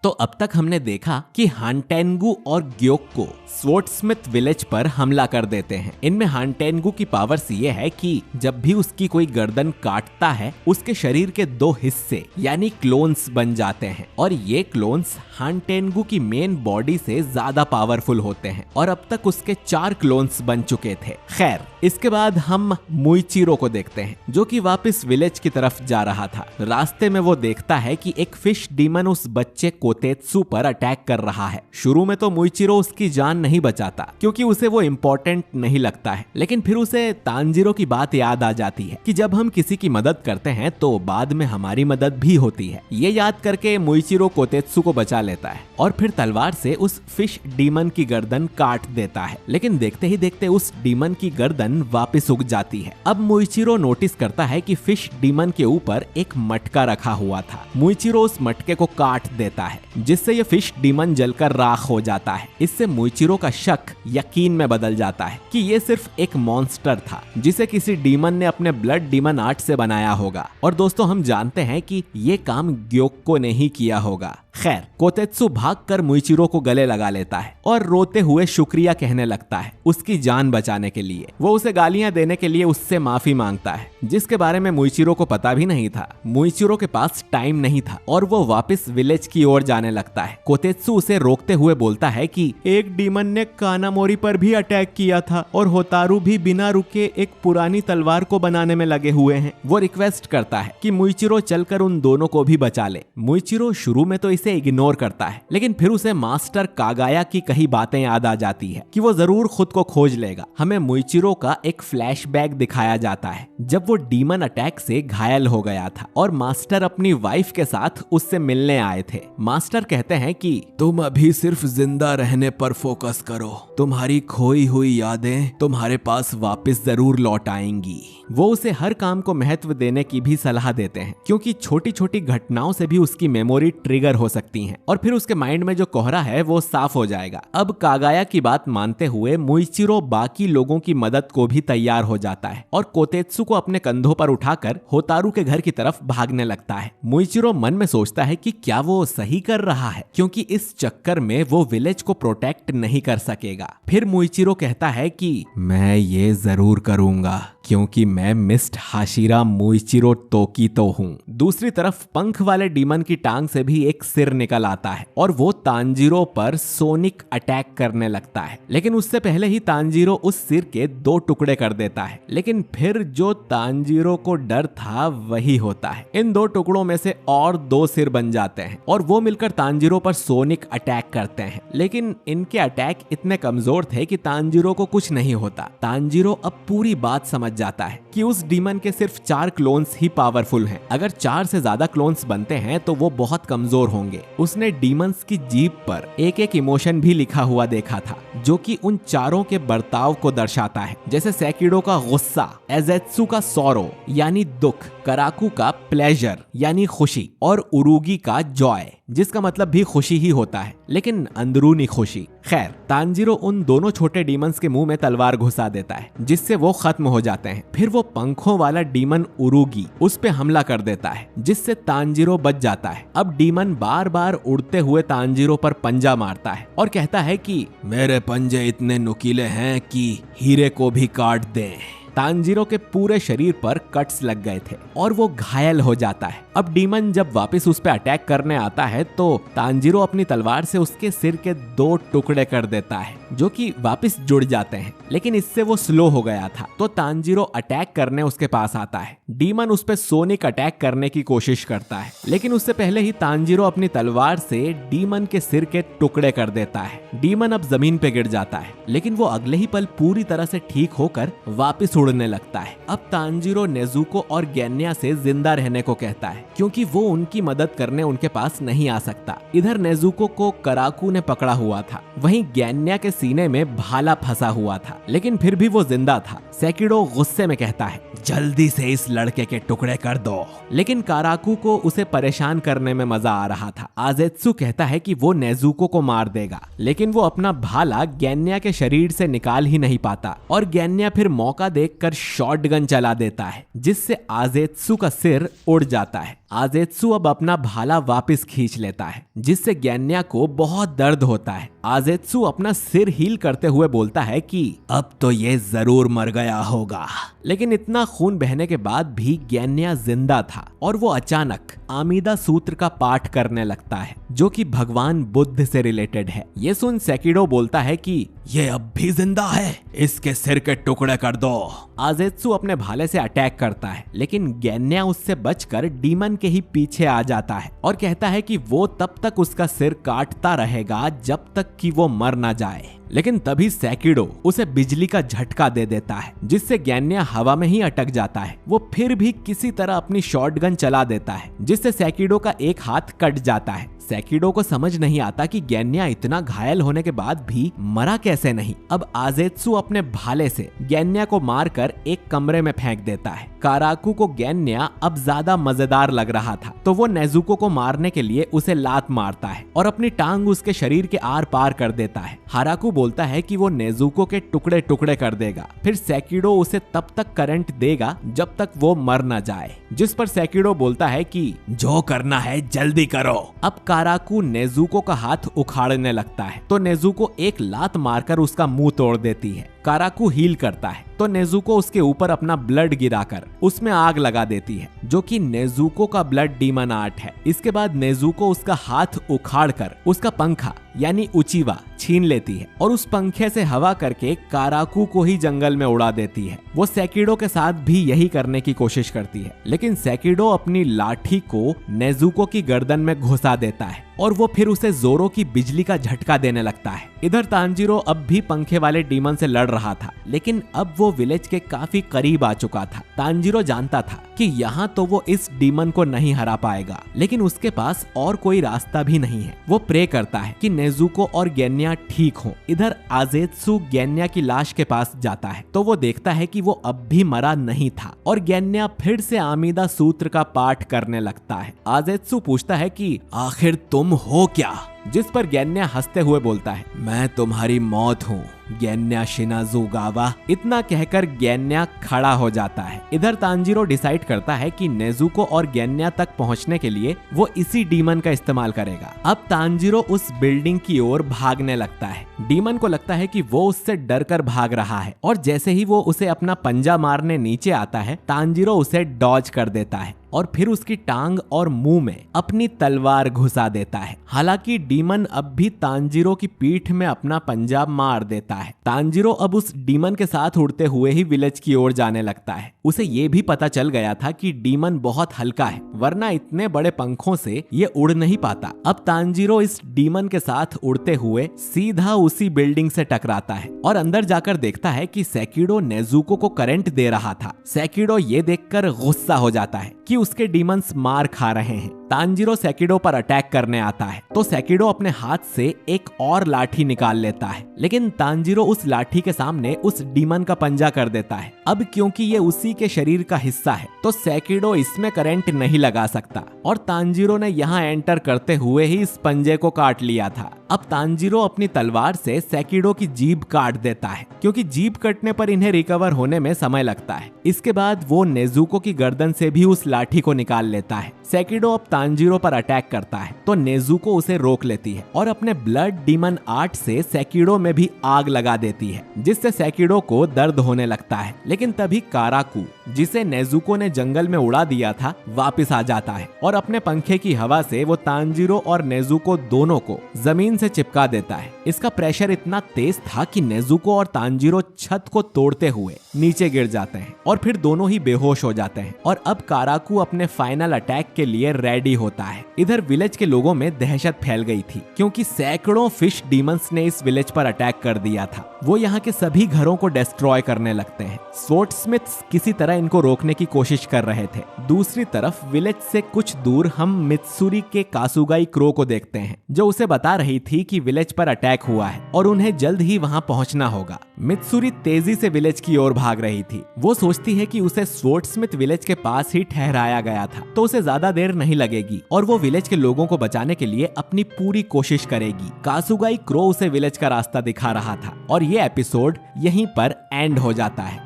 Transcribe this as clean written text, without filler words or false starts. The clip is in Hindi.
तो अब तक हमने देखा कि हानटेंगु और ग्योक्को स्वॉर्डस्मिथ विलेज पर हमला कर देते हैं। इनमें हानटेंगु की पावर्स ये है कि जब भी उसकी कोई गर्दन काटता है उसके शरीर के 2 हिस्से यानी क्लोन्स बन जाते हैं और ये क्लोन्स हानटेंगु की मेन बॉडी से ज्यादा पावरफुल होते हैं और अब तक उसके 4 क्लोन्स बन चुके थे। खैर, इसके बाद हम मुइचिरो को देखते हैं जो कि वापस विलेज की तरफ जा रहा था। रास्ते में वो देखता है कि एक फिश डीमन उस बच्चे कोतेत्सु पर अटैक कर रहा है। शुरू में तो मुइचिरो उसकी जान नहीं बचाता क्योंकि उसे वो इम्पोर्टेंट नहीं लगता है, लेकिन फिर उसे तांजीरो की बात याद आ जाती है कि जब हम किसी की मदद करते हैं तो बाद में हमारी मदद भी होती है। ये याद करके मुइचिरो कोतेत्सु को बचा लेता है और फिर तलवार से उस फिश डीमन की गर्दन काट देता है, लेकिन देखते ही देखते उस डीमन की गर्दन वापस उग जाती है। अब मुइचिरो नोटिस करता है कि फिश डीमन के ऊपर एक मटका रखा हुआ था। मुइचिरो उस मटके को काट देता है जिससे ये फिश डीमन जलकर राख हो जाता है। इससे मुइचिरो का शक यकीन में बदल जाता है कि ये सिर्फ एक मॉन्स्टर था जिसे किसी डीमन ने अपने ब्लड डीमन आर्ट से बनाया होगा। और दोस्तों, हम जानते हैं कि ये काम ग्योक्को ने ही किया होगा। खैर, कोतेत्सु भागकर मुइचिरो को गले लगा लेता है और रोते हुए शुक्रिया कहने लगता है उसकी जान बचाने के लिए। वो उसे गालियां देने के लिए उससे माफी मांगता है जिसके बारे में मुइचिरो को पता भी नहीं था। मुइचिरो के पास टाइम नहीं था और वो वापस विलेज की ओर जाने लगता है। कोतेत्सु उसे रोकते हुए बोलता है कि एक डीमन ने कानामोरी पर भी अटैक किया था और होतारू भी बिना रुके एक पुरानी तलवार को बनाने में लगे हुए हैं। वो रिक्वेस्ट करता है कि मुइचिरो चलकर उन दोनों को भी बचा ले। मुइचिरो शुरू में तो इसे इग्नोर करता है, लेकिन फिर उसे मास्टर कागाया की कही बातें याद आ जाती है कि वो जरूर खुद को खोज लेगा। हमें मुइचिरो का एक फ्लैशबैक दिखाया जाता है जब वो डीमन अटैक से घायल हो गया था और मास्टर अपनी वाइफ के साथ उससे मिलने आए थे। मास्टर कहते हैं कि तुम अभी सिर्फ जिंदा रहने पर फोकस करो, तुम्हारी खोई हुई यादें तुम्हारे पास वापस जरूर लौट आएंगी। वो उसे हर काम को महत्व देने की भी सलाह देते हैं क्योंकि छोटी छोटी घटनाओं से भी उसकी मेमोरी ट्रिगर हो सकती हैं और फिर उसके माइंड में जो कोहरा है वो साफ हो जाएगा। अब कागाया की बात मानते हुए मुइचिरो बाकी लोगों की मदद को भी तैयार हो जाता है और कोतेत्सु को अपने कंधों पर उठाकर होतारू के घर की तरफ भागने लगता है। मुइचिरो मन में सोचता है कि क्या वो सही कर रहा है क्योंकि इस चक्कर में वो विलेज को प्रोटेक्ट नहीं कर सकेगा। फिर मुइचिरो कहता है कि मैं ये जरूर करूंगा क्योंकि मैं मिस्ट हाशिरा मुइचिरो तोकीतो हूँ। दूसरी तरफ पंख वाले डीमन की टांग से भी एक सिर निकल आता है और वो तांजीरो पर सोनिक अटैक करने लगता है, लेकिन उससे पहले ही तांजीरो उस सिर के 2 टुकड़े कर देता है। लेकिन फिर जो तांजीरो को डर था वही होता है। इन 2 टुकड़ों में से और 2 सिर बन जाते हैं और वो मिलकर तांजीरो पर सोनिक अटैक करते हैं, लेकिन इनके अटैक इतने कमजोर थे कि तांजीरो को कुछ नहीं होता। तांजीरो अब पूरी बात समझ जाता है कि उस डीमन के सिर्फ 4 क्लोन्स ही पावरफुल हैं। अगर 4 से ज्यादा क्लोन्स बनते हैं तो वो बहुत कमजोर होंगे। उसने डीमंस की जीभ पर एक एक इमोशन भी लिखा हुआ देखा था जो कि उन चारों के बर्ताव को दर्शाता है, जैसे सेकिडो का गुस्सा, एजेत्सु का सौरो यानी दुख, कराकू का प्लेजर यानी खुशी और उरुगी का जॉय जिसका मतलब भी खुशी ही होता है, लेकिन अंदरूनी खुशी। खैर, तांजीरो उन दोनों छोटे डीमंस के मुंह में तलवार घुसा देता है जिससे वो खत्म हो जाते हैं। फिर वो पंखों वाला डीमन उरुगी उस पे हमला कर देता है जिससे तांजीरो बच जाता है। अब डीमन बार बार उड़ते हुए तांजीरो पर पंजा मारता है और कहता है कि मेरे पंजे इतने नुकीले हैं कि हीरे को भी काट दें। तांजीरो के पूरे शरीर पर कट्स लग गए थे और वो घायल हो जाता है। अब डीमन जब वापस उस पे अटैक करने आता है तो तांजीरो अपनी तलवार से उसके सिर के 2 टुकड़े कर देता है जो कि वापस जुड़ जाते हैं, लेकिन इससे वो स्लो हो गया था तो तांजीरो अटैक करने उसके पास आता है। डीमन उस पे सोनिक अटैक करने की कोशिश करता है, लेकिन उससे पहले ही तांजीरो अपनी तलवार से डीमन के सिर के टुकड़े कर देता है। डीमन अब जमीन पे गिर जाता है, लेकिन वो अगले ही पल पूरी तरह से ठीक होकर वापस उड़ने लगता है। अब तांजीरो नेजुको और गेन्या से जिंदा रहने को कहता है क्योंकि वो उनकी मदद करने उनके पास नहीं आ सकता। इधर नेजुको को कराकू ने पकड़ा हुआ था, वहीं गेन्या के सीने में भाला फंसा हुआ था, लेकिन फिर भी वो जिंदा था। सेकिडो गुस्से में कहता है जल्दी से इस लड़के के टुकड़े कर दो, लेकिन काराकू को उसे परेशान करने में मजा आ रहा था। आजेत्सु कहता है कि वो नेजुको को मार देगा, लेकिन वो अपना भाला गेन्या के शरीर से निकाल ही नहीं पाता और गेन्या फिर मौका देखकर शॉटगन चला देता है जिससे आजेत्सु का सिर उड़ जाता है। आजेत्सु अब अपना भाला वापस खींच लेता है, जिससे गेन्या को बहुत दर्द होता है। आजेत्सु अपना सिर हील करते हुए बोलता है कि अब तो ये जरूर मर गया होगा, लेकिन इतना खून बहने के बाद भी गेन्या जिंदा था और वो अचानक आमीदा सूत्र का पाठ करने लगता है, जो कि भगवान बुद्ध से रिलेटेड है। ये सुन सेकिडो बोलता है कि ये अब भी जिंदा है, इसके सिर के टुकड़े कर दो। आजेत्सु अपने भाले से अटैक करता है, लेकिन गेन्या उससे बचकर डीमन के ही पीछे आ जाता है और कहता है कि वो तब तक उसका सिर काटता रहेगा जब तक कि वो मर ना जाए। लेकिन तभी सेकिडो उसे बिजली का झटका दे देता है, जिससे गेन्या हवा में ही अटक जाता है। वो फिर भी किसी तरह अपनी शॉटगन चला देता है, जिससे सेकिडो का एक हाथ कट जाता है। सेकिडो को समझ नहीं आता कि गेन्या इतना घायल होने के बाद भी मरा कैसे नहीं। अब आजेत्सु अपने भाले से गेन्या को मारकर एक कमरे में फेंक देता है। काराकू को गेन्या अब ज्यादा मजेदार लग रहा था, तो वो नेजुको को मारने के लिए उसे लात मारता है और अपनी टांग उसके शरीर के आर पार कर देता है। हाराकू बोलता है कि वो नेजुको के टुकड़े टुकड़े कर देगा, फिर सेकिडो उसे तब तक करंट देगा जब तक वो मर न जाए, जिस पर सेकिडो बोलता है कि जो करना है जल्दी करो। अब काराकू नेजुको का हाथ उखाड़ने लगता है, तो नेजुको एक लात मारकर उसका मुंह तोड़ देती है। काराकू हील करता है तो नेजुको उसके ऊपर अपना ब्लड गिराकर उसमें आग लगा देती है, जो कि नेजुको का ब्लड डीमन आर्ट है। इसके बाद नेजुको उसका हाथ उखाड़कर उसका पंखा यानी उचिवा छीन लेती है और उस पंखे से हवा करके काराकू को ही जंगल में उड़ा देती है। वो सेकिडो के साथ भी यही करने की कोशिश करती है, लेकिन सेकिडो अपनी लाठी को नेजुको की गर्दन में घुसा देता है और वो फिर उसे जोरो की बिजली का झटका देने लगता है। इधर तांजीरो अब भी पंखे वाले डीमन से लड़ रहा था, लेकिन अब वो विलेज के काफी करीब आ चुका था। तांजीरो जानता था कि यहाँ तो वो इस डीमन को नहीं हरा पाएगा, लेकिन उसके पास और कोई रास्ता भी नहीं है। वो प्रे करता है कि नेजुको और गेन्या ठीक हो। इधर आजेत्सु गेन्या की लाश के पास जाता है तो वो देखता है कि वो अब भी मरा नहीं था और गेन्या फिर से आमीदा सूत्र का पाठ करने लगता है। आजेत्सु पूछता है कि आखिर तुम हो क्या, जिस पर गेन्या हंसते हुए बोलता है मैं तुम्हारी मौत हूँ गेन्या शिनाजुगावा। इतना कहकर गेन्या खड़ा हो जाता है। इधर तांजीरो डिसाइड करता है कि नेजुको और गेन्या तक पहुंचने के लिए वो इसी डीमन का इस्तेमाल करेगा। अब तांजीरो उस बिल्डिंग की ओर भागने लगता है। डीमन को लगता है कि वो उससे डरकर भाग रहा है और जैसे ही वो उसे अपना पंजा मारने नीचे आता है, तांजीरो उसे डॉज कर देता है और फिर उसकी टांग और मुंह में अपनी तलवार घुसा देता है। हालांकि डीमन अब भी तांजीरो की पीठ में अपना पंजा मार देता है। तांजीरो अब उस डीमन के साथ उड़ते हुए ही विलेज की ओर जाने लगता है। उसे ये भी पता चल गया था कि डीमन बहुत हल्का है, वरना इतने बड़े पंखों से ये उड़ नहीं पाता। अब तांजीरो इस डीमन के साथ उड़ते हुए सीधा उसी बिल्डिंग से टकराता है और अंदर जाकर देखता है कि सेकिडो नेजुको को करंट दे रहा था। सेकिडो ये देखकर गुस्सा हो जाता है कि उसके डीमंस मार खा रहे हैं। तांजीरो सेकिडो पर अटैक करने आता है तो सेकिडो अपने हाथ से एक और लाठी निकाल लेता है, लेकिन तांजीरो उस लाठी के सामने उस डीमन का पंजा कर देता है। अब क्योंकि ये उसी के शरीर का हिस्सा है तो सेकिडो इसमें करंट नहीं लगा सकता और तांजीरो ने यहाँ एंटर करते हुए ही इस पंजे को काट लिया था। अब तांजीरो अपनी तलवार से सेकिडो की जीभ काट देता है, क्योंकि जीभ कटने पर इन्हें रिकवर होने में समय लगता है। इसके बाद वो नेजुको की गर्दन से भी उस लाठी को निकाल लेता है। सेकिडो अब तांजीरो पर अटैक करता है तो नेजुको उसे रोक लेती है और अपने ब्लड डीमन आर्ट से सेकिडो में भी आग लगा देती है, जिससे सेकिडो को दर्द होने लगता है। लेकिन तभी काराकू, जिसे नेजुको ने जंगल में उड़ा दिया था, वापस आ जाता है और अपने पंखे की हवा से वो तांजीरो और नेजुको दोनों को जमीन से चिपका देता है। इसका प्रेशर इतना तेज था कि नेजुको और तांजीरो छत को तोड़ते हुए नीचे गिर जाते हैं और फिर दोनों ही बेहोश हो जाते हैं। और अब काराकू अपने फाइनल अटैक के लिए रेडी होता है। इधर विलेज के लोगों में दहशत फैल गई थी, क्योंकि सैकड़ों फिश डीमंस ने इस विलेज पर अटैक कर दिया था। वो यहाँ के सभी घरों को डिस्ट्रॉय करने लगते हैं। स्वॉर्डस्मिथ्स किसी तरह इनको रोकने की कोशिश कर रहे थे। दूसरी तरफ विलेज से कुछ दूर हम मित्सुरी के कासुगाई क्रो को देखते हैं, जो उसे बता रही थी कि विलेज पर अटैक हुआ है और उन्हें जल्द ही वहाँ पहुँचना होगा। मित्सुरी तेजी से विलेज की ओर भाग रही थी। वो सोचती है कि उसे स्वॉर्डस्मिथ विलेज के पास ही ठहराया गया था, तो उसे ज्यादा देर नहीं लगेगी और वो विलेज के लोगों को बचाने के लिए अपनी पूरी कोशिश करेगी। कासुगाई क्रो उसे विलेज का रास्ता दिखा रहा था और ये एपिसोड यहीं पर एंड हो जाता है।